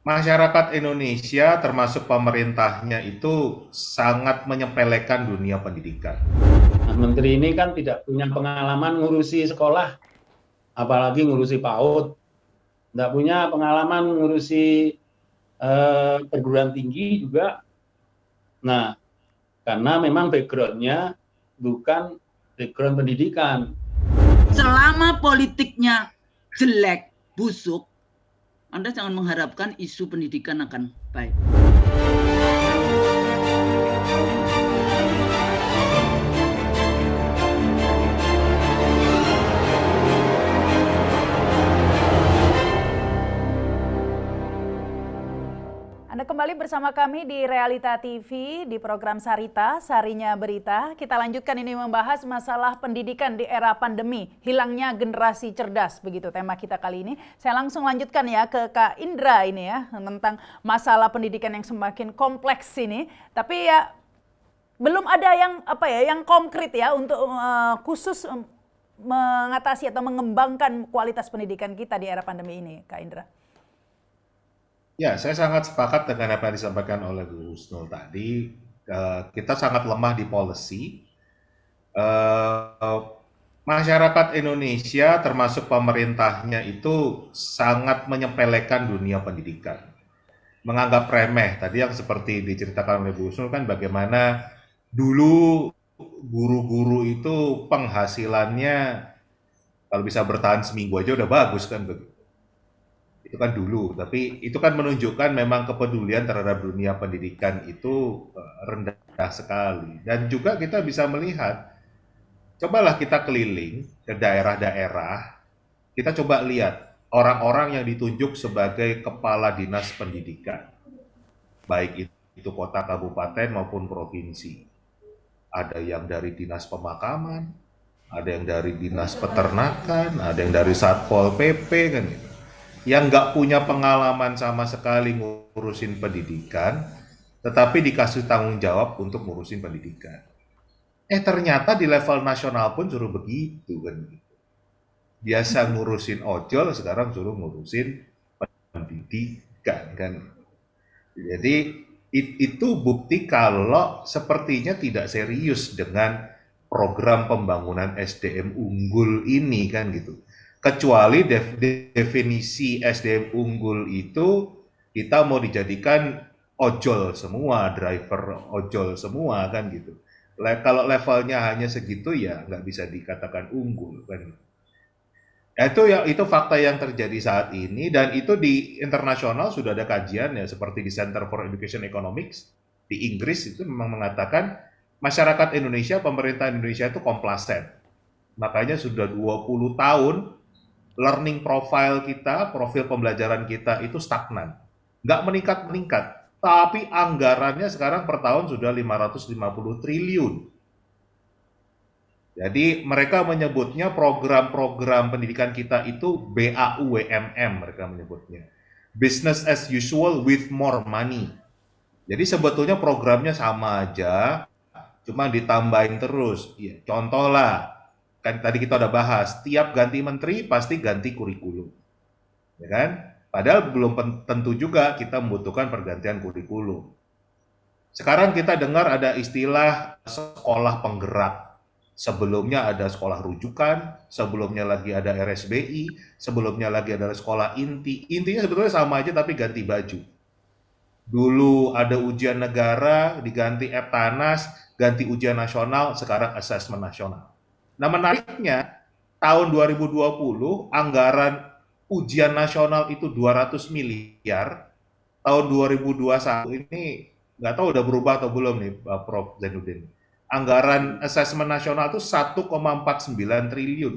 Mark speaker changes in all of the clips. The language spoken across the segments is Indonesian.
Speaker 1: Masyarakat Indonesia termasuk pemerintahnya itu sangat menyepelekan dunia pendidikan.
Speaker 2: Nah, menteri ini kan tidak punya pengalaman ngurusi sekolah, apalagi ngurusi PAUD. Tidak punya pengalaman ngurusi perguruan tinggi juga. Nah, karena memang background-nya bukan background pendidikan.
Speaker 3: Selama politiknya jelek, busuk, Anda jangan mengharapkan isu pendidikan akan baik.
Speaker 4: Anda kembali bersama kami di Realita TV di program Sarita, Sarinya Berita. Kita lanjutkan ini membahas masalah pendidikan di era pandemi, hilangnya generasi cerdas, begitu tema kita kali ini. Saya langsung lanjutkan ya ke Kak Indra ini ya, tentang masalah pendidikan yang semakin kompleks ini. Tapi ya belum ada yang konkret ya untuk khusus mengatasi atau mengembangkan kualitas pendidikan kita di era pandemi ini, Kak Indra.
Speaker 1: Ya, saya sangat sepakat dengan apa yang disampaikan oleh Bu Husnul tadi. Kita sangat lemah di policy. Eh, Masyarakat Indonesia termasuk pemerintahnya itu sangat menyepelekan dunia pendidikan. Menganggap remeh. Tadi yang seperti diceritakan oleh Bu Husnul kan bagaimana dulu guru-guru itu penghasilannya kalau bisa bertahan seminggu aja udah bagus kan begitu. Itu kan dulu, tapi itu kan menunjukkan memang kepedulian terhadap dunia pendidikan itu rendah sekali. Dan juga kita bisa melihat, cobalah kita keliling ke daerah-daerah, kita coba lihat orang-orang yang ditunjuk sebagai kepala dinas pendidikan, baik itu kota, kabupaten maupun provinsi. Ada yang dari dinas pemakaman, ada yang dari dinas peternakan, ada yang dari Satpol PP kan gitu. Yang nggak punya pengalaman sama sekali ngurusin pendidikan, tetapi dikasih tanggung jawab untuk ngurusin pendidikan. Ternyata di level nasional pun suruh begitu kan. Biasa ngurusin ojol, sekarang suruh ngurusin pendidikan kan. Jadi itu bukti kalau sepertinya tidak serius dengan program pembangunan SDM unggul ini kan gitu. Kecuali definisi SDM unggul itu kita mau dijadikan ojol semua, driver ojol semua kan gitu. Kalau levelnya hanya segitu ya nggak bisa dikatakan unggul kan. Ya, itu fakta yang terjadi saat ini dan itu di internasional sudah ada kajian ya seperti di Center for Education Economics di Inggris itu memang mengatakan masyarakat Indonesia, pemerintah Indonesia itu komplasen. Makanya sudah 20 tahun learning profile kita, profil pembelajaran kita itu stagnan. Nggak meningkat-meningkat. Tapi anggarannya sekarang per tahun sudah 550 triliun. Jadi mereka menyebutnya program-program pendidikan kita itu BAUWMM mereka menyebutnya. Business as usual with more money. Jadi sebetulnya programnya sama aja, cuma ditambahin terus. Ya, contoh lah, kan tadi kita udah bahas, tiap ganti menteri pasti ganti kurikulum. Ya kan? Padahal belum tentu juga kita membutuhkan pergantian kurikulum. Sekarang kita dengar ada istilah sekolah penggerak. Sebelumnya ada sekolah rujukan, sebelumnya lagi ada RSBI, sebelumnya lagi ada sekolah inti. Intinya sebetulnya sama aja tapi ganti baju. Dulu ada ujian negara, diganti Eptanas, ganti ujian nasional, sekarang asesmen nasional. Nah menariknya, tahun 2020 anggaran ujian nasional itu 200 miliar, tahun 2021 ini nggak tahu udah berubah atau belum nih Prof. Zainuddin. Anggaran asesmen nasional itu 1,49 triliun.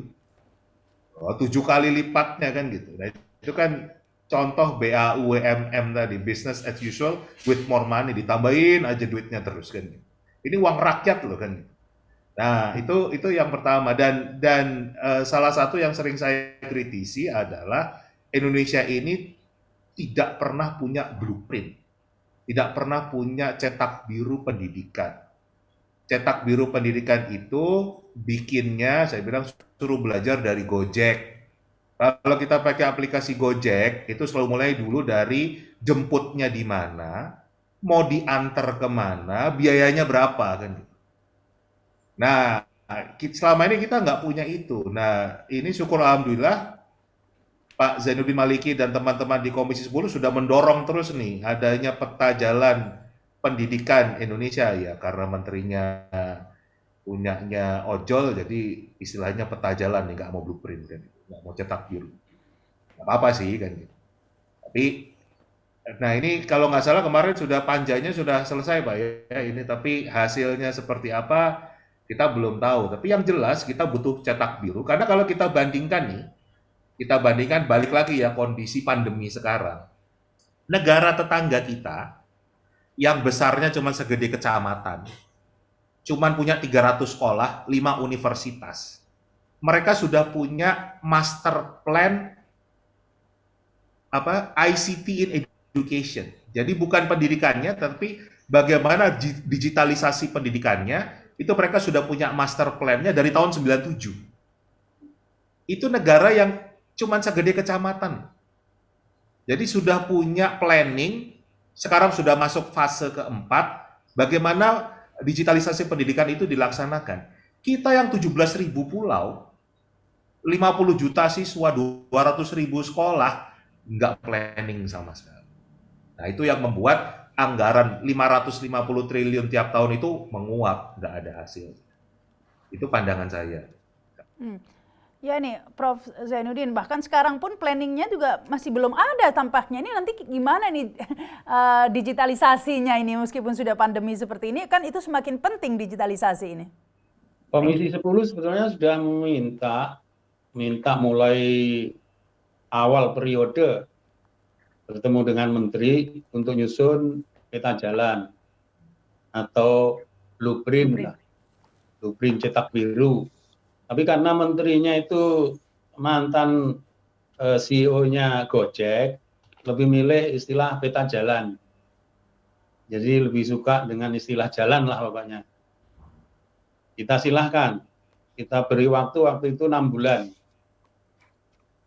Speaker 1: 7 kali lipatnya kan gitu. Nah, itu kan contoh BAUMM tadi, business as usual with more money, ditambahin aja duitnya terus kan. Ini uang rakyat loh kan. Nah, itu yang pertama dan salah satu yang sering saya kritisi adalah Indonesia ini tidak pernah punya blueprint, tidak pernah punya cetak biru pendidikan. Cetak biru pendidikan itu bikinnya, saya bilang suruh belajar dari Gojek, Kalau kita pakai aplikasi Gojek, itu selalu mulai dulu dari jemputnya di mana, mau diantar kemana, biayanya berapa kan. Nah, selama ini kita nggak punya itu. Nah, ini syukur alhamdulillah Pak Zainuddin Maliki dan teman-teman di Komisi 10 sudah mendorong terus nih adanya peta jalan pendidikan Indonesia ya, karena menterinya punyanya ojol, jadi istilahnya peta jalan nih, nggak mau blueprint kan, nggak mau cetak biru. Nggak apa-apa sih kan gitu. Tapi, nah ini kalau nggak salah kemarin sudah panjanya sudah selesai Pak ya ini, tapi hasilnya seperti apa kita belum tahu. Tapi yang jelas kita butuh cetak biru, karena kalau kita bandingkan nih, kita bandingkan balik lagi ya kondisi pandemi sekarang. Negara tetangga kita yang besarnya cuma segede kecamatan, cuman punya 300 sekolah, 5 universitas. Mereka sudah punya master plan ICT in education. Jadi bukan pendidikannya, tapi bagaimana digitalisasi pendidikannya, itu mereka sudah punya master plan-nya dari tahun 97. Itu negara yang cuman segede kecamatan. Jadi sudah punya planning, sekarang sudah masuk fase keempat, bagaimana digitalisasi pendidikan itu dilaksanakan. Kita yang 17.000 pulau, 50 juta siswa, 200.000 sekolah, nggak planning sama sekali. Nah itu yang membuat anggaran 550 triliun tiap tahun itu menguap, nggak ada hasil. Itu pandangan saya.
Speaker 4: Ya nih, Prof. Zainuddin, bahkan sekarang pun planningnya juga masih belum ada tampaknya. Ini nanti gimana nih digitalisasinya ini, meskipun sudah pandemi seperti ini, kan itu semakin penting digitalisasi ini.
Speaker 2: Komisi 10 sebetulnya sudah minta mulai awal periode bertemu dengan menteri untuk nyusun peta jalan atau blueprint cetak biru. Tapi karena menterinya itu mantan CEO-nya Gojek, lebih milih istilah peta jalan. Jadi lebih suka dengan istilah jalan lah pokoknya. Kita silahkan, kita beri waktu itu 6 bulan.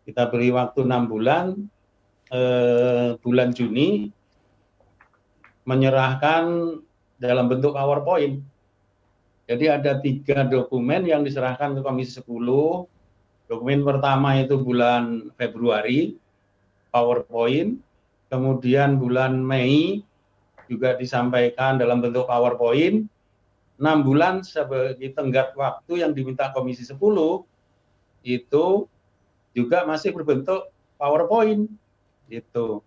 Speaker 2: Kita beri waktu 6 bulan, bulan Juni, menyerahkan dalam bentuk PowerPoint. Jadi ada 3 dokumen yang diserahkan ke Komisi 10. Dokumen pertama itu bulan Februari, PowerPoint. Kemudian bulan Mei juga disampaikan dalam bentuk PowerPoint. 6 bulan sebagai tenggat waktu yang diminta Komisi 10 itu juga masih berbentuk PowerPoint. Gitu.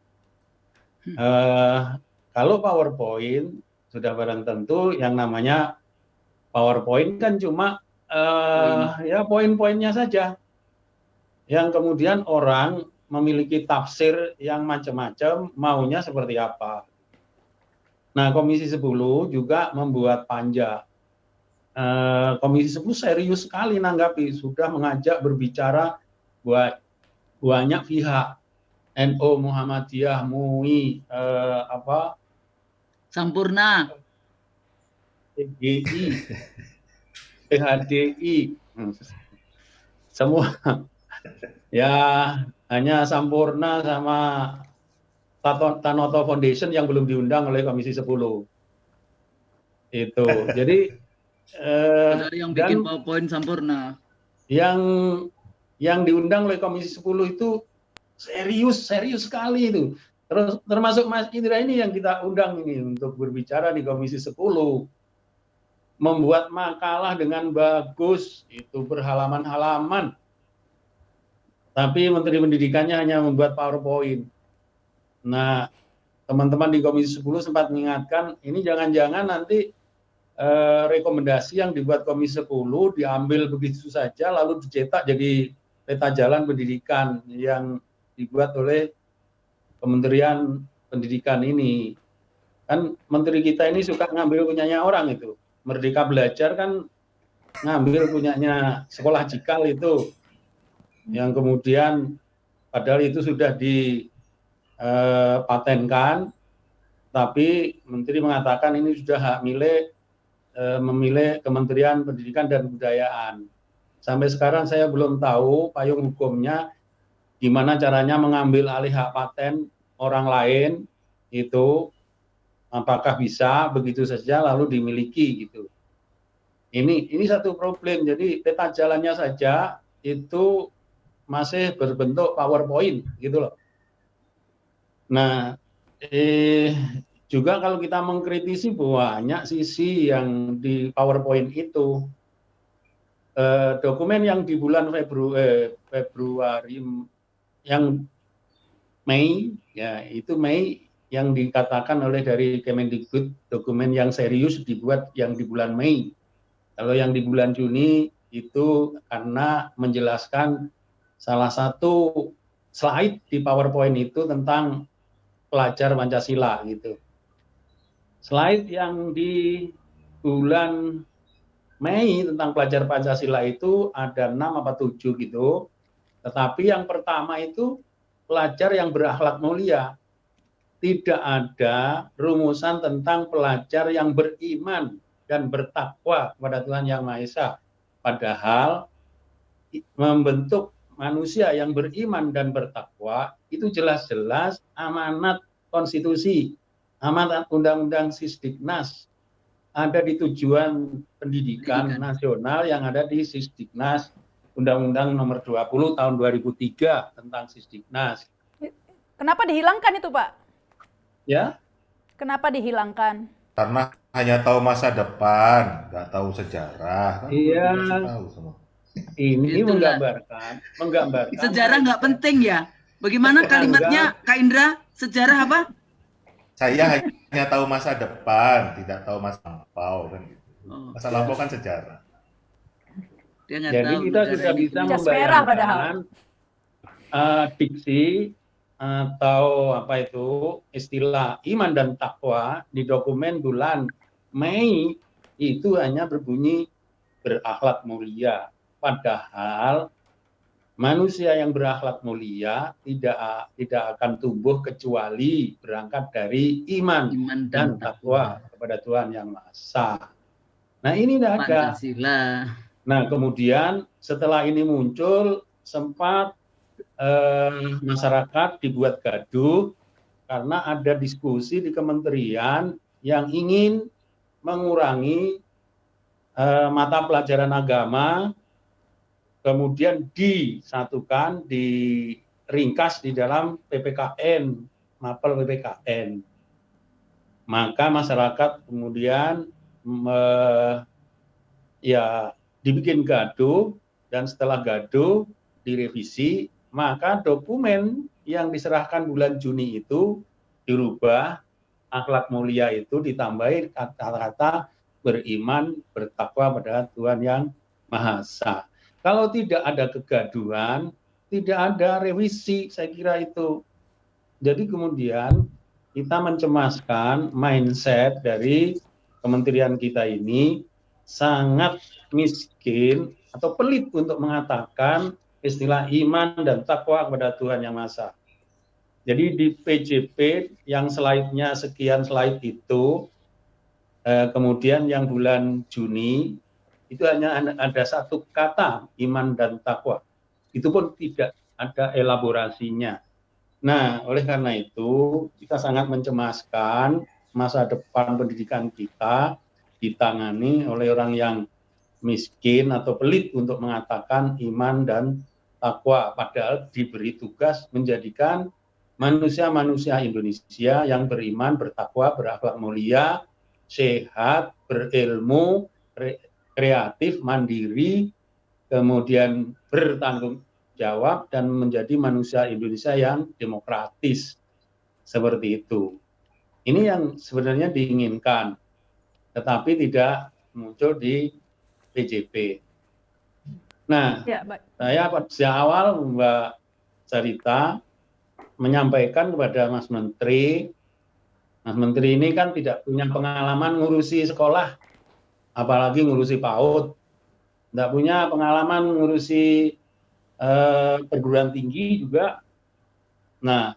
Speaker 2: Kalau PowerPoint sudah barang tentu yang namanya PowerPoint kan cuma ya poin-poinnya saja, yang kemudian orang memiliki tafsir yang macam-macam, maunya seperti apa. Nah, Komisi 10 juga membuat panja. Komisi 10 serius sekali nanggapi, sudah mengajak berbicara buat banyak pihak, NU, Muhammadiyah, MUI,
Speaker 3: Sampurna,
Speaker 2: PGI, PHDI, semua. Ya hanya Sampurna sama Tanoto Foundation yang belum diundang oleh Komisi 10. Itu. Jadi
Speaker 3: dari yang bikin PowerPoint Sampurna.
Speaker 2: Yang diundang oleh Komisi 10 itu serius sekali itu. Terus termasuk Mas Indra ini yang kita undang ini untuk berbicara di Komisi 10. Membuat makalah dengan bagus, itu berhalaman-halaman. Tapi Menteri Pendidikannya hanya membuat PowerPoint. Nah, teman-teman di Komisi 10 sempat mengingatkan, ini jangan-jangan nanti rekomendasi yang dibuat Komisi 10 diambil begitu saja, lalu dicetak jadi peta jalan pendidikan yang dibuat oleh Kementerian Pendidikan ini. Kan Menteri kita ini suka ngambil punyanya orang itu. Merdeka Belajar kan ngambil punyanya Sekolah Cikal itu, yang kemudian padahal itu sudah dipatenkan, tapi Menteri mengatakan ini sudah hak milik memilih Kementerian Pendidikan dan Kebudayaan. Sampai sekarang saya belum tahu payung hukumnya gimana caranya mengambil alih hak paten orang lain itu, apakah bisa begitu saja lalu dimiliki gitu. Ini satu problem. Jadi peta jalannya saja itu masih berbentuk PowerPoint gitu loh. Nah, juga kalau kita mengkritisi banyak sisi yang di PowerPoint itu. Dokumen yang di bulan Februari yang Mei, ya itu Mei yang dikatakan oleh dari Kemendikbud, dokumen yang serius dibuat yang di bulan Mei. Kalau yang di bulan Juni itu karena menjelaskan salah satu slide di PowerPoint itu tentang pelajar Pancasila gitu. Slide yang di bulan Mei tentang pelajar Pancasila itu ada 6 apa 7 gitu. Tetapi yang pertama itu pelajar yang berakhlak mulia. Tidak ada rumusan tentang pelajar yang beriman dan bertakwa kepada Tuhan Yang Maha Esa. Padahal membentuk manusia yang beriman dan bertakwa itu jelas-jelas amanat konstitusi, amanat undang-undang Sisdiknas, ada di tujuan pendidikan nasional yang ada di Sisdiknas, Undang-Undang Nomor 20 tahun 2003 tentang Sisdiknas.
Speaker 4: Kenapa dihilangkan itu, Pak?
Speaker 2: Ya?
Speaker 4: Kenapa dihilangkan?
Speaker 1: Karena hanya tahu masa depan, nggak tahu sejarah. Kan
Speaker 2: Iya.
Speaker 1: tahu semua.
Speaker 2: Ini menggambarkan.
Speaker 3: Sejarah nggak penting ya? Bagaimana kalimatnya, Kak Indra? Sejarah apa?
Speaker 1: Saya hanya tahu masa depan, tidak tahu masa lampau kan gitu. Masa lampau kan sejarah.
Speaker 2: Jadi kita sudah bisa membayangkan diksi atau apa itu istilah iman dan takwa di dokumen bulan Mei itu hanya berbunyi berakhlak mulia. Padahal manusia yang berakhlak mulia tidak akan tumbuh kecuali berangkat dari iman dan takwa kepada Tuhan Yang Maha Esa. Nah, ini tidak ada.
Speaker 3: Pancasila.
Speaker 2: Nah, kemudian setelah ini muncul sempat masyarakat dibuat gaduh karena ada diskusi di kementerian yang ingin mengurangi mata pelajaran agama, kemudian disatukan, diringkas di dalam PPKN, mapel PPKN. Maka masyarakat kemudian dibikin gaduh, dan setelah gaduh direvisi, maka dokumen yang diserahkan bulan Juni itu dirubah, akhlak mulia itu ditambahin kata-kata beriman, bertakwa pada Tuhan Yang Maha Esa. Kalau tidak ada kegaduhan, tidak ada revisi, saya kira itu. Jadi kemudian kita mencemaskan mindset dari kementerian kita ini sangat miskin atau pelit untuk mengatakan istilah iman dan takwa kepada Tuhan Yang Maha Esa. Jadi di PJP yang slide-nya sekian slide itu, kemudian yang bulan Juni, itu hanya ada satu kata, iman dan takwa. Itu pun tidak ada elaborasinya. Nah, oleh karena itu, kita sangat mencemaskan masa depan pendidikan kita ditangani oleh orang yang miskin atau pelit untuk mengatakan iman dan takwa, padahal diberi tugas menjadikan manusia-manusia Indonesia yang beriman, bertakwa, berakhlak mulia, sehat, berilmu, kreatif, mandiri, kemudian bertanggung jawab, dan menjadi manusia Indonesia yang demokratis. Seperti itu. Ini yang sebenarnya diinginkan, tetapi tidak muncul di PJP. Nah, saya sejak awal Mbak Sarita menyampaikan kepada Mas Menteri ini kan tidak punya pengalaman ngurusi sekolah, apalagi ngurusi PAUD, tidak punya pengalaman ngurusi perguruan tinggi juga. Nah,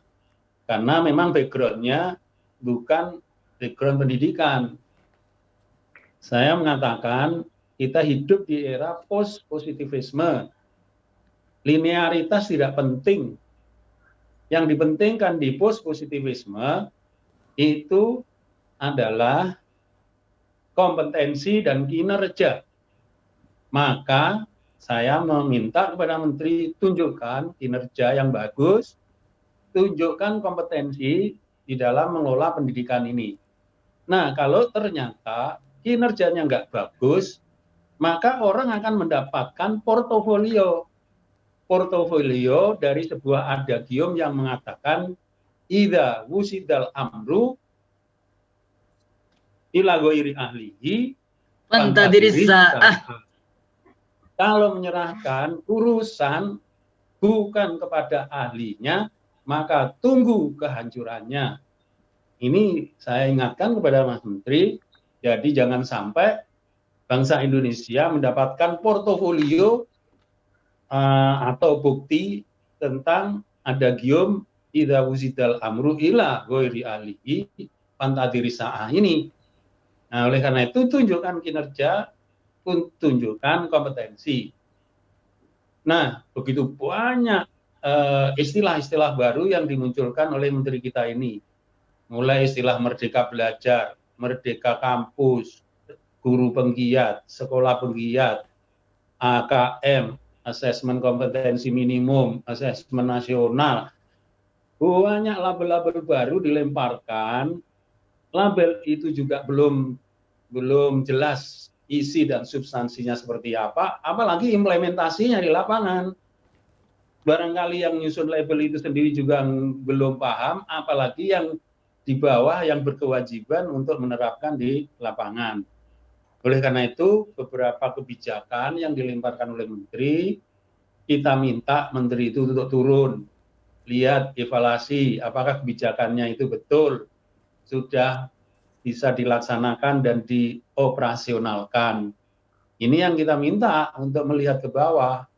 Speaker 2: karena memang background-nya bukan background pendidikan. Saya mengatakan kita hidup di era post-positivisme. Linearitas tidak penting. Yang dipentingkan di post positivisme itu adalah kompetensi dan kinerja. Maka saya meminta kepada Menteri, tunjukkan kinerja yang bagus, tunjukkan kompetensi di dalam mengelola pendidikan ini. Nah, kalau ternyata kinerjanya nggak bagus, maka orang akan mendapatkan portofolio dari sebuah adagium yang mengatakan idza wusidal amru ila ghairi ahlihi
Speaker 3: Pantadirisa.
Speaker 2: Kalau menyerahkan urusan bukan kepada ahlinya, maka tunggu kehancurannya. Ini saya ingatkan kepada Mas Menteri, jadi jangan sampai bangsa Indonesia mendapatkan portofolio atau bukti tentang adagium idza wusidal amru ila ghairi ahlihi pantadirisa ini. Nah, oleh karena itu tunjukkan kinerja, tunjukkan kompetensi. Nah, begitu banyak istilah-istilah baru yang dimunculkan oleh Menteri kita ini. Mulai istilah merdeka belajar, merdeka kampus, guru penggiat, sekolah penggiat, AKM, asesmen kompetensi minimum, asesmen nasional. Banyak label-label baru dilemparkan. Label itu juga belum jelas isi dan substansinya seperti apa, apalagi implementasinya di lapangan. Barangkali yang nyusun label itu sendiri juga belum paham, apalagi yang di bawah yang berkewajiban untuk menerapkan di lapangan. Oleh karena itu, beberapa kebijakan yang dilemparkan oleh Menteri, kita minta Menteri itu untuk turun, lihat evaluasi, apakah kebijakannya itu betul, sudah bisa dilaksanakan dan dioperasionalkan. Ini yang kita minta untuk melihat ke bawah.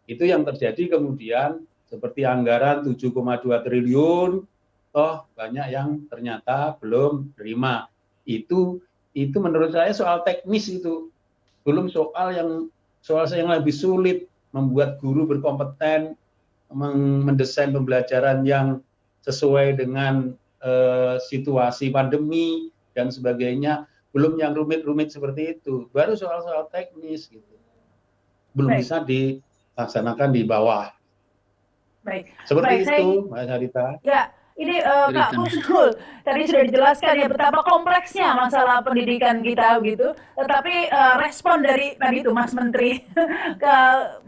Speaker 2: Itu yang terjadi kemudian seperti anggaran 7,2 triliun, toh banyak yang ternyata belum terima. Itu menurut saya soal teknis itu. Belum soal yang lebih sulit, membuat guru berkompeten, mendesain pembelajaran yang sesuai dengan situasi pandemi dan sebagainya. Belum yang rumit-rumit seperti itu. Baru soal-soal teknis gitu. Belum
Speaker 4: Baik.
Speaker 2: bisa dilaksanakan di bawah.
Speaker 4: Baik.
Speaker 2: Seperti
Speaker 4: Baik,
Speaker 2: itu, Mbak Sarita.
Speaker 4: Ya, ini Kak Kusnul tadi sudah dijelaskan ya betapa kompleksnya masalah pendidikan kita gitu. Tetapi respon dari tadi itu Mas Menteri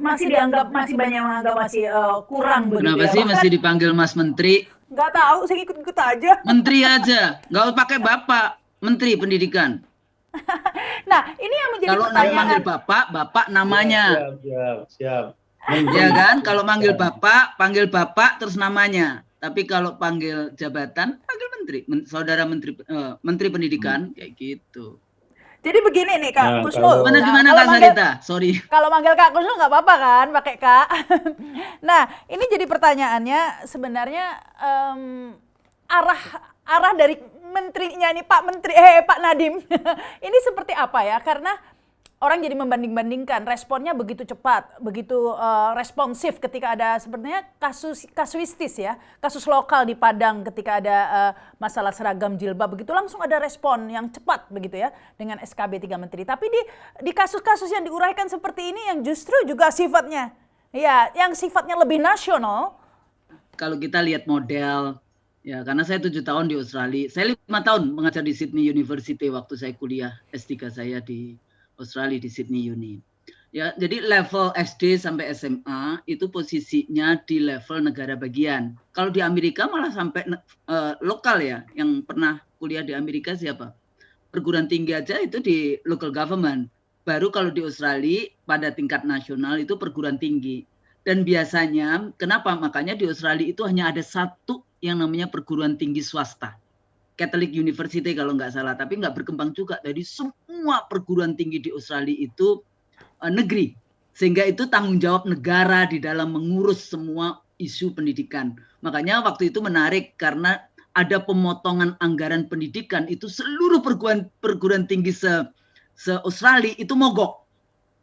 Speaker 4: masih banyak yang menganggap masih kurang begitu
Speaker 3: Kenapa
Speaker 4: ya.
Speaker 3: sih
Speaker 4: Bahkan
Speaker 3: masih dipanggil Mas Menteri?
Speaker 4: nggak tahu, saya ikut-ikut aja.
Speaker 3: Menteri aja, nggak usah pakai Bapak. Menteri Pendidikan.
Speaker 4: Nah, ini yang menjadi
Speaker 3: Kalau
Speaker 4: pertanyaan.
Speaker 3: manggil Bapak namanya.
Speaker 2: Siap.
Speaker 3: Ya kan, kalau manggil panggil Bapak terus namanya. Tapi kalau panggil jabatan, panggil Menteri, Saudara Menteri Menteri Pendidikan, kayak gitu.
Speaker 4: Jadi begini nih Kak
Speaker 2: Nah,
Speaker 4: Kusnul.
Speaker 3: Gimana
Speaker 4: kalau
Speaker 3: Kak
Speaker 4: manggil-
Speaker 3: Sarita? Sorry.
Speaker 4: Kalau manggil Kak Kusnul nggak apa-apa kan, pakai Kak. Nah, ini jadi pertanyaannya sebenarnya arah dari menterinya ini Pak Nadiem ini seperti apa ya? Karena orang jadi membanding-bandingkan, responnya begitu cepat, begitu responsif ketika ada sebenarnya kasuistis ya, kasus lokal di Padang ketika ada masalah seragam jilbab, begitu langsung ada respon yang cepat begitu ya dengan SKB 3 Menteri. Tapi di kasus-kasus yang diuraikan seperti ini yang justru juga sifatnya ya, yang sifatnya lebih nasional.
Speaker 3: Kalau kita lihat model, ya karena saya 7 tahun di Australia, saya 5 tahun mengajar di Sydney University waktu saya kuliah S3 saya di Australia di Sydney Uni. Ya, jadi level SD sampai SMA itu posisinya di level negara bagian. Kalau di Amerika malah sampai lokal ya. Yang pernah kuliah di Amerika siapa? Perguruan tinggi aja itu di local government. Baru kalau di Australia pada tingkat nasional itu perguruan tinggi. Dan biasanya kenapa? Makanya di Australia itu hanya ada satu yang namanya perguruan tinggi swasta. Catholic University kalau nggak salah, tapi nggak berkembang juga. Jadi semua perguruan tinggi di Australia itu negeri, sehingga itu tanggung jawab negara di dalam mengurus semua isu pendidikan. Makanya waktu itu menarik karena ada pemotongan anggaran pendidikan itu seluruh perguruan tinggi se-Australia itu mogok.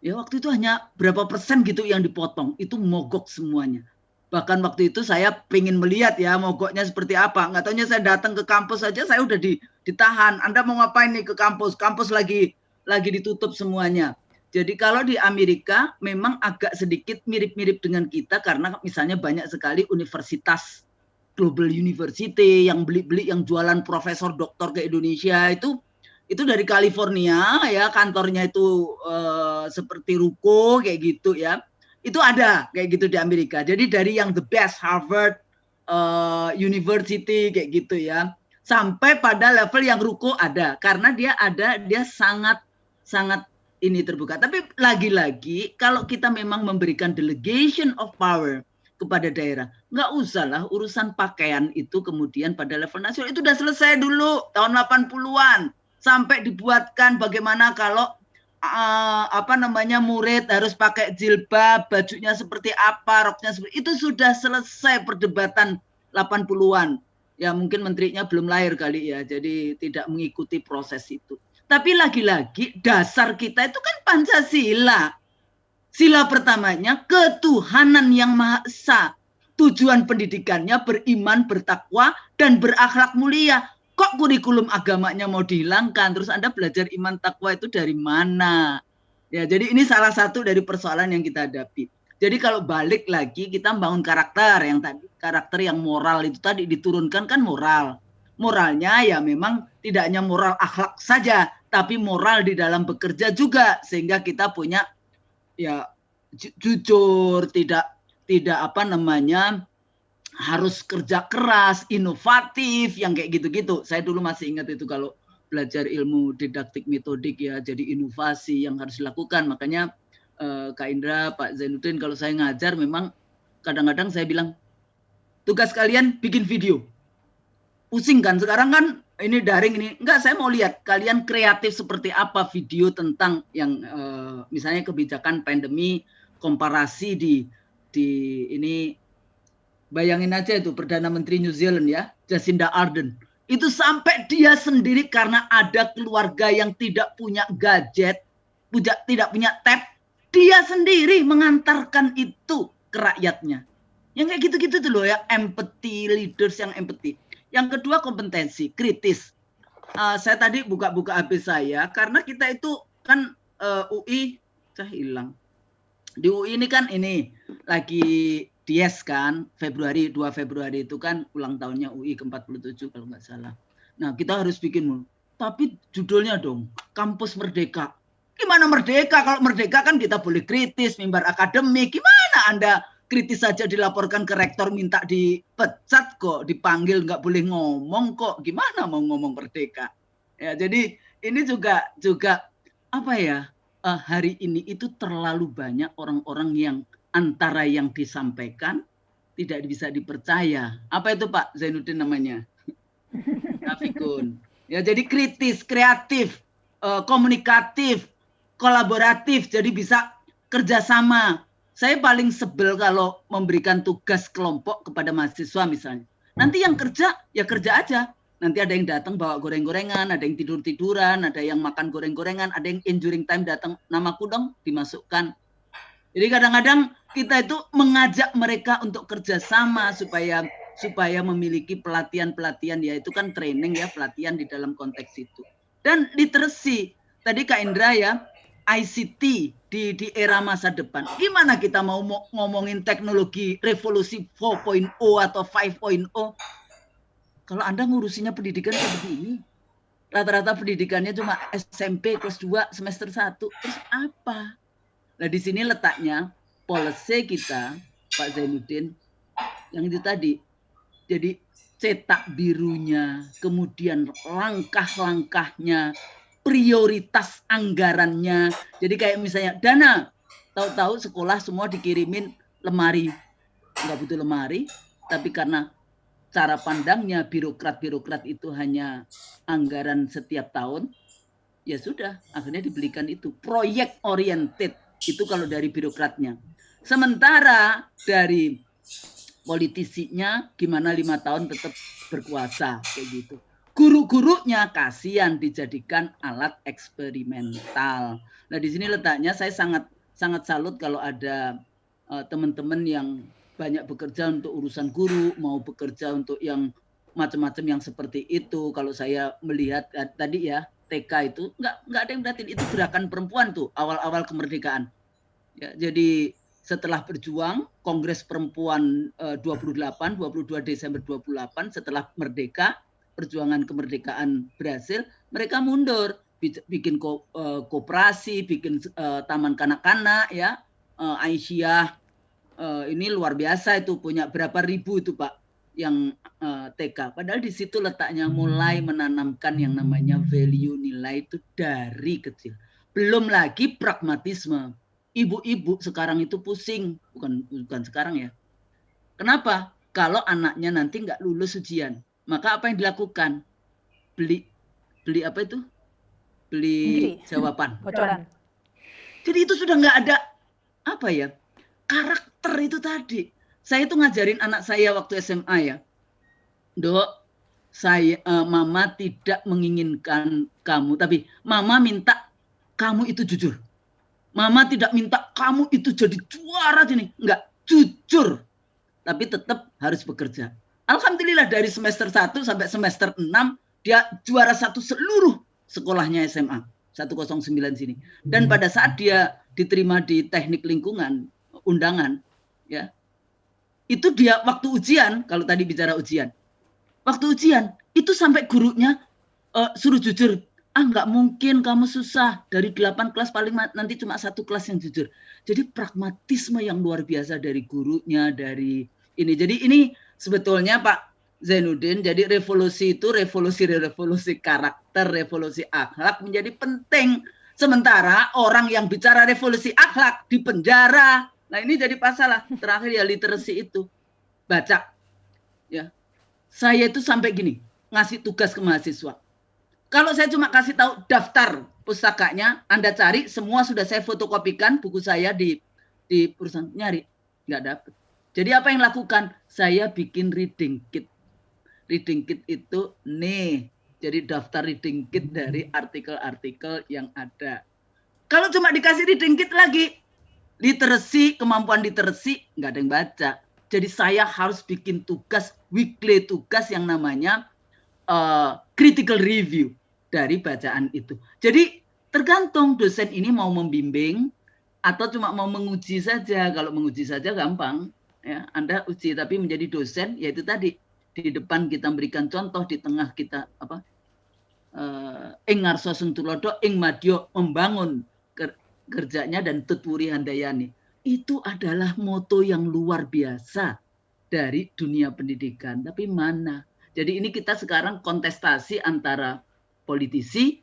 Speaker 3: Ya waktu itu hanya berapa persen gitu yang dipotong, itu mogok semuanya. Bahkan waktu itu saya pengen melihat ya mogoknya seperti apa. Nggak taunya saya datang ke kampus saja saya udah ditahan. Anda mau ngapain nih ke kampus? Kampus lagi ditutup semuanya. Jadi kalau di Amerika memang agak sedikit mirip-mirip dengan kita karena misalnya banyak sekali universitas Global University yang beli-beli yang jualan profesor doktor ke Indonesia itu dari California ya, kantornya itu seperti ruko kayak gitu ya. Itu ada kayak gitu di Amerika. Jadi dari yang the best Harvard University kayak gitu ya, sampai pada level yang ruko ada, karena dia sangat ini terbuka. Tapi lagi-lagi kalau kita memang memberikan delegation of power kepada daerah, nggak usah lah urusan pakaian itu kemudian pada level nasional, itu udah selesai dulu tahun 80-an, sampai dibuatkan bagaimana kalau murid harus pakai jilbab, bajunya seperti apa, roknya seperti itu, sudah selesai perdebatan 80-an. Ya mungkin menterinya belum lahir kali ya, jadi tidak mengikuti proses itu. Tapi lagi-lagi dasar kita itu kan Pancasila. Sila pertamanya ketuhanan yang Maha Esa. Tujuan pendidikannya beriman, bertakwa, dan berakhlak mulia. Kok kurikulum agamanya mau dihilangkan? Terus Anda belajar iman takwa itu dari mana? Ya, jadi ini salah satu dari persoalan yang kita hadapi. Jadi kalau balik lagi kita membangun karakter yang moral itu tadi diturunkan kan moral. Moralnya ya memang tidak hanya moral akhlak saja, tapi moral di dalam bekerja juga, sehingga kita punya ya jujur, tidak harus kerja keras, inovatif, yang kayak gitu-gitu. Saya dulu masih ingat itu kalau belajar ilmu didaktik metodik ya, jadi inovasi yang harus dilakukan. Makanya Kak Indra, Pak Zainuddin, kalau saya ngajar memang kadang-kadang saya bilang, tugas kalian bikin video. Pusing kan, sekarang kan ini daring ini. Enggak, saya mau lihat kalian kreatif seperti apa video tentang yang misalnya kebijakan pandemi, komparasi di ini. Bayangin aja itu Perdana Menteri New Zealand ya, Jacinda Ardern. Itu sampai dia sendiri karena ada keluarga yang tidak punya gadget, tidak punya tab, dia sendiri mengantarkan itu ke rakyatnya. Yang kayak gitu-gitu tuh loh ya, empathy, leaders yang empathy. Yang kedua kompetensi, kritis. Saya tadi buka-buka HP saya, karena kita itu kan UI, hilang. Di UI ini kan ini lagi Dies kan, 2 Februari itu kan ulang tahunnya UI ke-47 kalau nggak salah. Nah kita harus bikin, tapi judulnya dong, Kampus Merdeka. Gimana merdeka? Kalau merdeka kan kita boleh kritis, mimbar akademik. Gimana Anda kritis saja dilaporkan ke rektor minta dipecat kok, dipanggil nggak boleh ngomong kok. Gimana mau ngomong merdeka? Ya jadi ini juga apa ya? Hari ini itu terlalu banyak orang-orang yang antara yang disampaikan tidak bisa dipercaya. Apa itu Pak Zainuddin namanya? Nafikun. Ya jadi kritis, kreatif, komunikatif, kolaboratif, jadi bisa kerjasama. Saya paling sebel kalau memberikan tugas kelompok kepada mahasiswa misalnya. Nanti yang kerja, ya kerja aja. Nanti ada yang datang bawa goreng-gorengan, ada yang tidur-tiduran, ada yang makan goreng-gorengan, ada yang enduring time datang, namaku dong, dimasukkan. Jadi kadang-kadang kita itu mengajak mereka untuk kerjasama supaya memiliki pelatihan-pelatihan, ya itu kan training ya, pelatihan di dalam konteks itu. Dan literacy, tadi Kak Indra ya, ICT di era masa depan. Gimana kita mau ngomongin teknologi revolusi 4.0 atau 5.0? Kalau Anda ngurusinya pendidikan seperti ini, rata-rata pendidikannya cuma SMP kelas 2 semester 1, terus apa? Nah di sini letaknya policy kita, Pak Zainuddin, yang itu tadi. Jadi cetak birunya, kemudian langkah-langkahnya, prioritas anggarannya. Jadi kayak misalnya dana, tahu-tahu sekolah semua dikirimin lemari. Nggak butuh lemari, tapi karena cara pandangnya birokrat-birokrat itu hanya anggaran setiap tahun, ya sudah, akhirnya dibelikan itu. Proyek oriented. Itu kalau dari birokratnya. Sementara dari politisinya gimana 5 tahun tetap berkuasa kayak gitu. Guru-gurunya kasihan dijadikan alat eksperimental. Nah di sini letaknya saya sangat salut kalau ada teman-teman yang banyak bekerja untuk urusan guru, mau bekerja untuk yang macam-macam yang seperti itu. Kalau saya melihat tadi ya, TK itu nggak ada yang berarti itu gerakan perempuan tuh awal-awal kemerdekaan. Ya, jadi setelah berjuang Kongres Perempuan 22 Desember 28 setelah merdeka, perjuangan kemerdekaan berhasil, mereka mundur, bikin koperasi, bikin taman kanak-kanak ya, Aisyah ini luar biasa itu punya berapa ribu itu Pak yang TK. Padahal di situ letaknya mulai menanamkan yang namanya value nilai itu dari kecil. Belum lagi pragmatisme. Ibu-ibu sekarang itu pusing, bukan sekarang ya. Kenapa? Kalau anaknya nanti nggak lulus ujian, maka apa yang dilakukan? Beli apa itu? Beli jawaban.
Speaker 4: Bocoran.
Speaker 3: Jadi itu sudah nggak ada apa ya? Karakter itu tadi. Saya itu ngajarin anak saya waktu SMA ya. Dok, mama tidak menginginkan kamu, tapi mama minta kamu itu jujur. Mama tidak minta kamu itu jadi juara sini. Enggak, jujur. Tapi tetap harus bekerja. Alhamdulillah dari semester 1 sampai semester 6 dia juara 1 seluruh sekolahnya SMA 109 sini. Dan pada saat dia diterima di teknik lingkungan, undangan, ya. Itu dia waktu ujian, kalau tadi bicara ujian. Waktu ujian, itu sampai gurunya suruh jujur. Nggak mungkin kamu susah. Dari 8 kelas paling nanti cuma 1 kelas yang jujur. Jadi pragmatisme yang luar biasa dari gurunya, dari ini. Jadi ini sebetulnya Pak Zainuddin, jadi revolusi itu revolusi karakter, revolusi akhlak menjadi penting. Sementara orang yang bicara revolusi akhlak di penjara. Nah ini jadi masalah. Terakhir ya literasi itu. Baca. Ya. Saya itu sampai gini, ngasih tugas ke mahasiswa. Kalau saya cuma kasih tahu daftar pustakanya, Anda cari, semua sudah saya fotokopikan buku saya di perusahaan, nyari, nggak dapet. Jadi apa yang lakukan? Saya bikin reading kit. Reading kit itu jadi daftar reading kit dari artikel-artikel yang ada. Kalau cuma dikasih reading kit lagi, literasi, kemampuan literasi, nggak ada yang baca. Jadi saya harus bikin tugas, weekly tugas yang namanya critical review dari bacaan itu. Jadi tergantung dosen ini mau membimbing atau cuma mau menguji saja. Kalau menguji saja gampang, ya Anda uji. Tapi menjadi dosen, yaitu tadi di depan kita berikan contoh, di tengah kita ing ngarsa suntulodo, ing madya membangun kerjanya dan tutwuri handayani. Itu adalah moto yang luar biasa dari dunia pendidikan. Tapi mana? Jadi ini kita sekarang kontestasi antara politisi,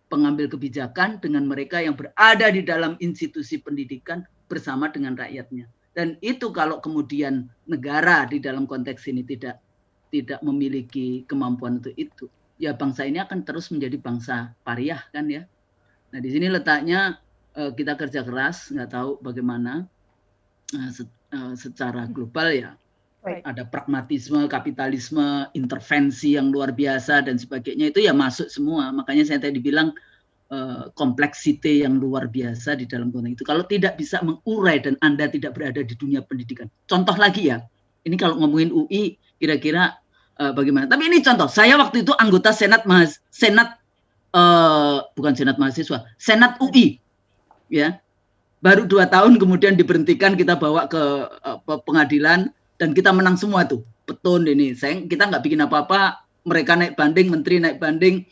Speaker 3: pengambil kebijakan dengan mereka yang berada di dalam institusi pendidikan bersama dengan rakyatnya. Dan itu kalau kemudian negara di dalam konteks ini tidak memiliki kemampuan untuk itu, ya bangsa ini akan terus menjadi bangsa pariah kan ya. Nah di sini letaknya kita kerja keras, nggak tahu bagaimana secara global ya. Ada pragmatisme, kapitalisme, intervensi yang luar biasa dan sebagainya, itu ya masuk semua. Makanya saya tadi bilang kompleksiti yang luar biasa di dalam konteks itu. Kalau tidak bisa mengurai dan Anda tidak berada di dunia pendidikan. Contoh lagi ya, ini kalau ngomongin UI kira-kira bagaimana. Tapi ini contoh, saya waktu itu anggota Senat Senat UI. Ya, baru 2 tahun kemudian diberhentikan, kita bawa ke pengadilan. Dan kita menang semua tuh, petun ini. Kita nggak bikin apa-apa, mereka naik banding, menteri naik banding,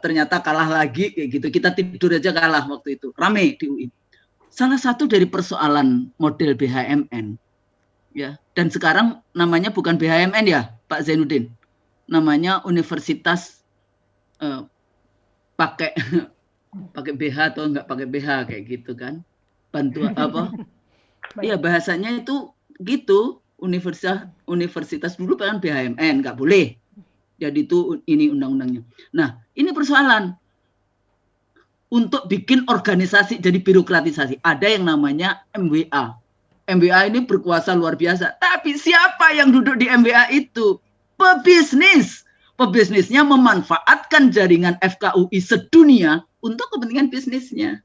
Speaker 3: ternyata kalah lagi, kayak gitu. Kita tidur aja kalah waktu itu, rame di UI. Salah satu dari persoalan model BHMN, ya. Dan sekarang namanya bukan BHMN ya, Pak Zainuddin, namanya universitas pakai BH atau nggak pakai BH kayak gitu kan? Bantuan apa? Iya bahasanya itu gitu. Universitas dulu kan BHMN, nggak boleh. Jadi itu ini undang-undangnya. Nah, ini persoalan. Untuk bikin organisasi jadi birokratisasi, ada yang namanya MWA. MWA ini berkuasa luar biasa. Tapi siapa yang duduk di MWA itu? Pebisnis. Pebisnisnya memanfaatkan jaringan FKUI sedunia untuk kepentingan bisnisnya.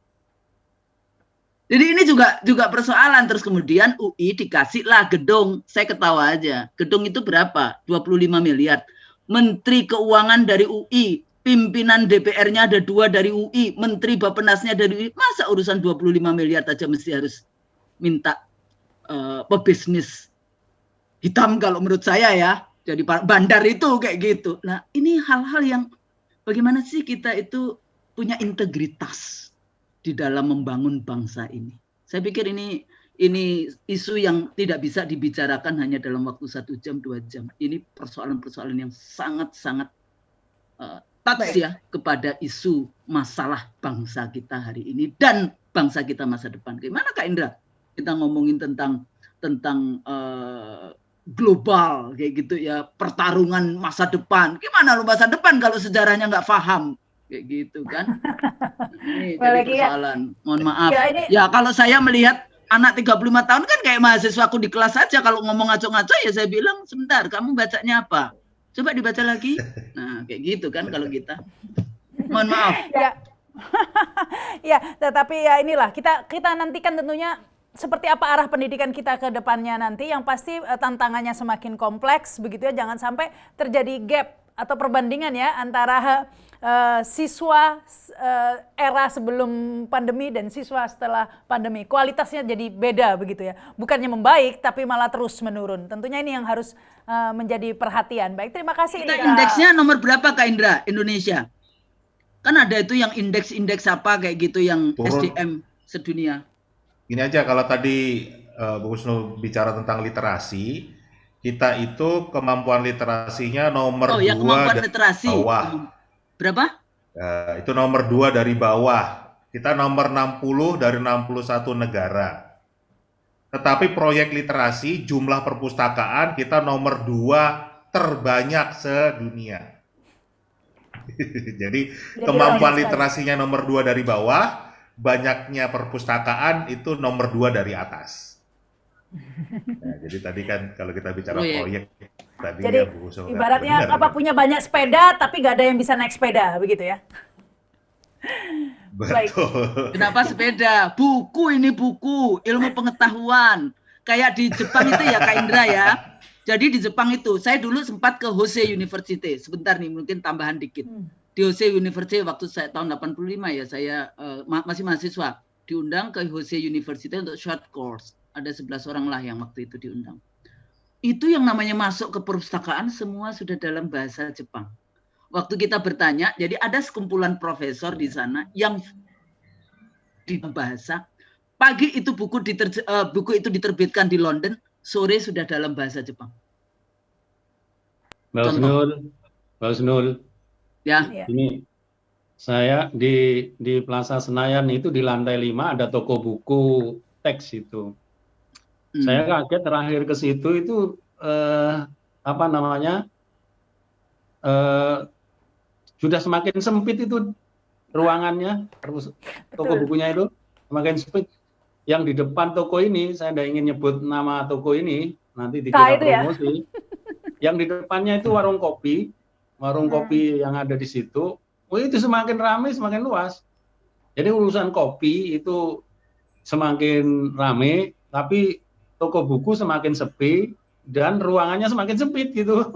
Speaker 3: Jadi ini juga persoalan. Terus kemudian UI dikasihlah gedung. Saya ketawa aja. Gedung itu berapa? 25 miliar. Menteri Keuangan dari UI, pimpinan DPR-nya ada 2 dari UI, Menteri Bappenasnya dari UI. Masa urusan 25 miliar saja mesti harus minta pebisnis hitam kalau menurut saya ya. Jadi bandar itu kayak gitu. Nah, ini hal-hal yang bagaimana sih kita itu punya integritas di dalam membangun bangsa ini. Saya pikir ini isu yang tidak bisa dibicarakan hanya dalam waktu 1 jam, 2 jam. Ini persoalan-persoalan yang sangat-sangat touch ya kepada isu masalah bangsa kita hari ini dan bangsa kita masa depan. Gimana Kak Indra? Kita ngomongin tentang global kayak gitu ya, pertarungan masa depan. Gimana lu masa depan kalau sejarahnya nggak paham? Kayak gitu kan. Ini jadi persoalan. Mohon maaf. Ya kalau saya melihat anak 35 tahun kan kayak mahasiswaku di kelas saja, kalau ngomong ngaco-ngaco ya saya bilang, sebentar, kamu bacanya apa? Coba dibaca lagi. Nah, kayak gitu kan kalau kita. Mohon maaf.
Speaker 4: Ya. Ya, tetapi ya inilah kita nantikan tentunya seperti apa arah pendidikan kita ke depannya nanti. Yang pasti tantangannya semakin kompleks begitu ya, jangan sampai terjadi gap atau perbandingan ya antara siswa era sebelum pandemi dan siswa setelah pandemi. Kualitasnya jadi beda begitu ya. Bukannya membaik tapi malah terus menurun. Tentunya ini yang harus menjadi perhatian. Baik, terima kasih.
Speaker 3: Kita indeksnya nomor berapa Kak Indra Indonesia? Kan ada itu yang indeks apa kayak gitu yang turun. SDM sedunia.
Speaker 1: Ini aja kalau tadi Bu Husnul bicara tentang literasi, kita itu kemampuan literasinya nomor 2 dari bawah.
Speaker 3: Berapa?
Speaker 1: Itu nomor 2 dari bawah. Kita nomor 60 dari 61 negara. Tetapi proyek literasi, jumlah perpustakaan kita nomor 2 terbanyak sedunia. Jadi kemampuan literasinya nomor 2 dari bawah, banyaknya perpustakaan itu nomor 2 dari atas. Nah, jadi tadi kan kalau kita bicara proyek tadi
Speaker 4: jadi ya, ibaratnya apa punya banyak sepeda tapi nggak ada yang bisa naik sepeda begitu ya.
Speaker 1: Betul.
Speaker 3: Kenapa sepeda? Buku ini buku ilmu pengetahuan kayak di Jepang itu ya Kak Indra ya. Jadi di Jepang itu saya dulu sempat ke Hosei University. Sebentar nih mungkin tambahan dikit. Di Hosei University waktu saya tahun 85 ya, saya masih mahasiswa diundang ke Hosei University untuk short course. Ada 11 orang lah yang waktu itu diundang. Itu yang namanya masuk ke perpustakaan semua sudah dalam bahasa Jepang. Waktu kita bertanya, jadi ada sekumpulan profesor di sana yang di bahasa. Pagi itu buku itu diterbitkan di London, sore sudah dalam bahasa Jepang.
Speaker 2: Mbak Husnul.
Speaker 3: Ya.
Speaker 2: Ini saya di Plaza Senayan itu di lantai 5 ada toko buku teks itu. Saya kaget terakhir ke situ itu sudah semakin sempit itu ruangannya, toko bukunya itu semakin sempit. Yang di depan toko ini, saya tidak ingin nyebut nama toko ini, nanti dikira promosi. Yang di depannya itu warung kopi yang ada di situ. Itu semakin ramai, semakin luas. Jadi urusan kopi itu semakin ramai, tapi toko buku semakin sepi dan ruangannya semakin sempit gitu.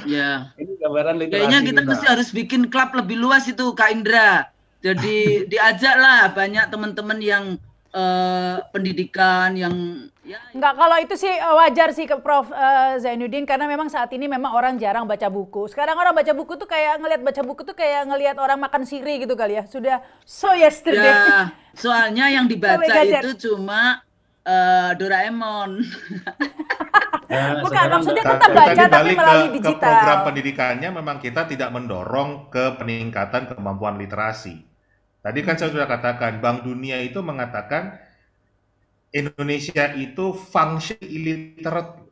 Speaker 3: Ya.
Speaker 2: Ini gambaran literasi.
Speaker 3: Kayaknya kita mesti harus bikin klub lebih luas itu Kak Indra. Jadi diajaklah banyak teman-teman yang pendidikan yang ya.
Speaker 4: Enggak, kalau itu sih wajar sih ke Prof Zainuddin karena memang saat ini memang orang jarang baca buku. Sekarang orang baca buku tuh kayak ngelihat orang makan siri gitu kali ya. Sudah so yesterday.
Speaker 3: Ya, soalnya yang dibaca itu cuma Doraemon.
Speaker 4: Bukan, maksudnya tetap baca tapi melalui digital.
Speaker 1: Ke program pendidikannya memang kita tidak mendorong ke peningkatan kemampuan literasi. Tadi kan saya sudah katakan, Bank Dunia itu mengatakan Indonesia itu function illiterate.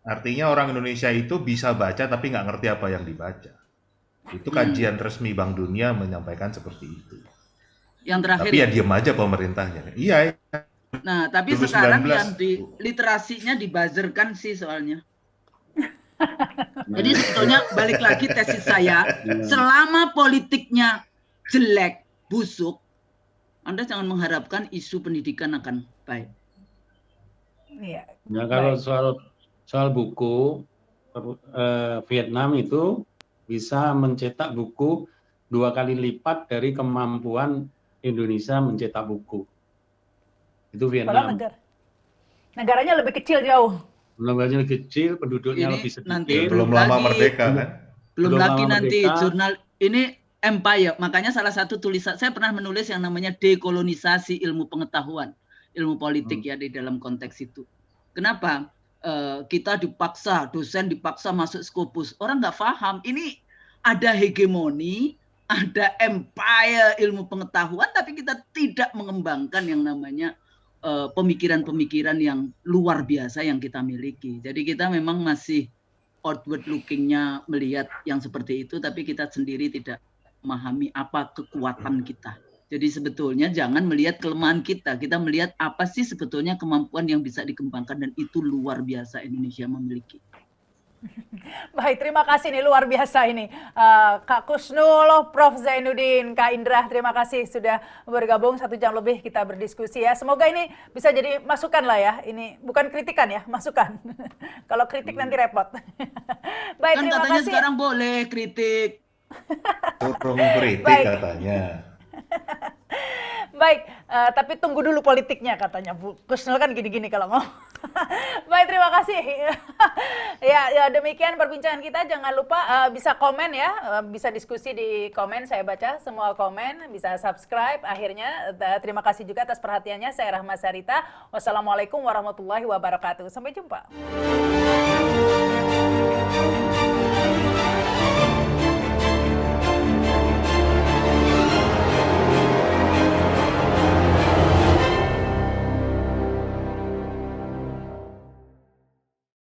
Speaker 1: Artinya orang Indonesia itu bisa baca tapi nggak ngerti apa yang dibaca. Itu kajian resmi Bank Dunia menyampaikan seperti itu.
Speaker 3: Yang terakhir.
Speaker 1: Tapi ya diam aja pemerintahnya. Iya.
Speaker 3: Nah, tapi sekarang yang di literasinya dibuzzerkan sih soalnya. Jadi sebetulnya balik lagi tesis saya, selama politiknya jelek, busuk, Anda jangan mengharapkan isu pendidikan akan baik.
Speaker 4: Iya.
Speaker 2: Nah, kalau
Speaker 4: Baik.
Speaker 2: soal buku, Vietnam itu bisa mencetak buku 2 kali lipat dari kemampuan Indonesia mencetak buku. Itu
Speaker 4: Padahal
Speaker 2: Vietnam.
Speaker 4: negaranya lebih kecil jauh.
Speaker 2: Negaranya kecil, penduduknya
Speaker 3: Ini
Speaker 2: lebih
Speaker 3: nanti
Speaker 2: sedikit.
Speaker 1: Belum lama
Speaker 3: lagi
Speaker 1: merdeka kan?
Speaker 3: belum
Speaker 2: Belum
Speaker 3: lagi
Speaker 2: lama
Speaker 3: nanti
Speaker 2: merdeka.
Speaker 3: jurnal ini empire. Makanya salah satu tulisan saya pernah menulis yang namanya dekolonisasi ilmu pengetahuan, ilmu politik ya di dalam konteks itu. Kenapa? Kita dipaksa, dosen dipaksa masuk Scopus. Orang nggak paham. Ini ada hegemoni, ada empire ilmu pengetahuan, tapi kita tidak mengembangkan yang namanya pemikiran-pemikiran yang luar biasa yang kita miliki. Jadi kita memang masih outward looking-nya melihat yang seperti itu, tapi kita sendiri tidak memahami apa kekuatan kita. Jadi sebetulnya jangan melihat kelemahan kita melihat apa sih sebetulnya kemampuan yang bisa dikembangkan, dan itu luar biasa Indonesia memiliki.
Speaker 4: Baik, terima kasih nih, luar biasa ini. Kak Kusnul, Prof. Zainuddin, Kak Indra, terima kasih sudah bergabung 1 jam lebih kita berdiskusi ya. Semoga ini bisa jadi masukan lah ya. Ini bukan kritikan ya, masukan. Kalau kritik nanti repot. Baik,
Speaker 3: Kan
Speaker 4: terima
Speaker 3: katanya
Speaker 4: kasih.
Speaker 3: sekarang boleh kritik.
Speaker 1: Suruh mengkritik
Speaker 4: Baik.
Speaker 1: katanya.
Speaker 4: Baik, tapi tunggu dulu politiknya katanya Bu Kusnul kan gini-gini kalau ngomong. Baik, terima kasih. Ya, demikian perbincangan kita. Jangan lupa bisa komen ya, bisa diskusi di komen. Saya baca semua komen, bisa subscribe. Akhirnya terima kasih juga atas perhatiannya. Saya Rahma Sarita. Wassalamualaikum warahmatullahi wabarakatuh. Sampai jumpa.